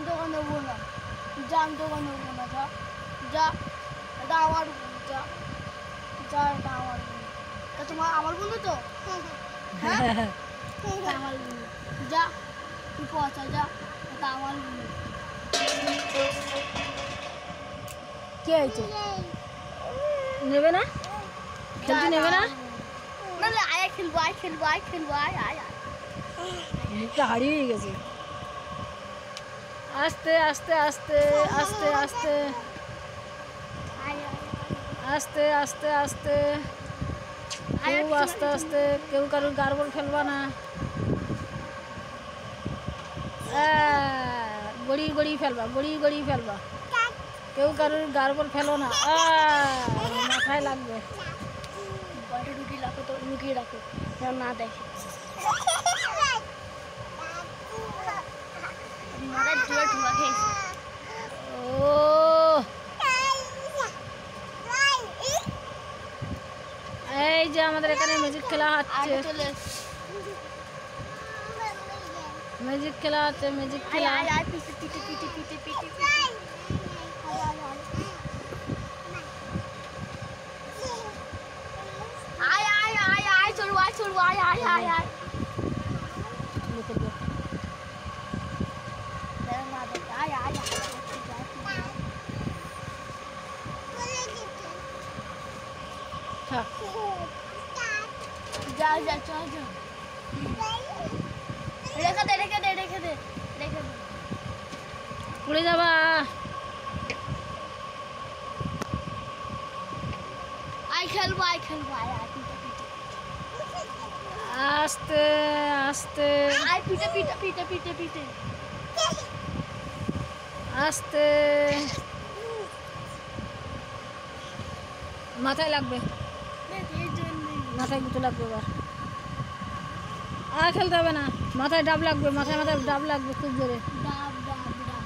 তোকে নেবো না, যা আমি তোকে নেবো না, যা যা, এটা আমার বোন, যা যা, এটা আমার বোন। তা তোমার আমার বন্ধু তো, হ্যাঁ এটা আমার বন্ধু, যা তুই পচা, যা, এটা আমার বন্ধু। কে হয়েছে? নেবে না? খেলতে নেবে না? না না, আয় খেলবো, আয় খেলবো, আয় খেলবো, আয় আয় আয়। মুখটা হারিয়ে গেছে। আস্তে আস্তে আস্তে আস্তে আস্তে আস্তে আস্তে আস্তে, খুব আস্তে আস্তে, কেউ কারোর গার্বল ফেলবা না। গড়ি গড়ি ফেলবা, গড়ি গড়ি ফেলবা, কেউ কারোর গার্বল ফেলো না। মাথায় লাগবে। বলটা লুকিয়ে রাখো, তো লুকিয়ে রাখো যেন না দেখে। মাথায় জোরে ঠোকা খেয়েছে। ও এই যে আমাদের এখানে ম্যাজিক খেলা হচ্ছে, চলে ম্যাজিক খেলা হচ্ছে, ম্যাজিক খেলা। পিঠে পিঠে পিঠে পিঠে পিঠে আয় আয় আয় আয়, চলবো আয়, চলবো আয় আয় আয় আয়। না দেখে আয় আয় আয়। থাক, যা যা, চল যা, রেখে দে রেখে দে রেখে দে রেখে দে। পড়ে যাবা। আয় খেলবো, আয় খেলবো, আয় আয় পিঠে পিঠে। আস্তে আস্তে আয় পিঠে পিঠে পিঠে পিঠে পিঠে। আস্তে, মাথায় লাগবে, মাথায় গুঁতো লাগবে। এবার আর খেলতে হবে না, মাথায় ডাব লাগবে, মাথায় মাথায় ডাব লাগবে খুব জোরে। ডাব ডাব ডাব।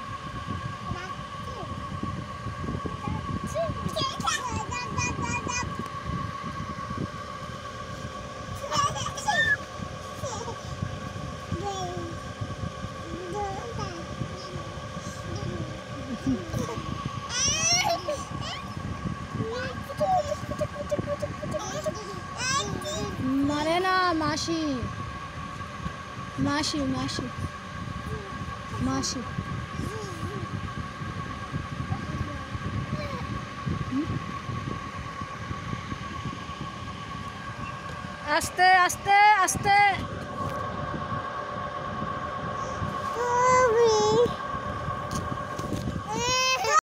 মারে না, মাসি মাসি মাসি মাসি। আস্তে আস্তে আস্তে।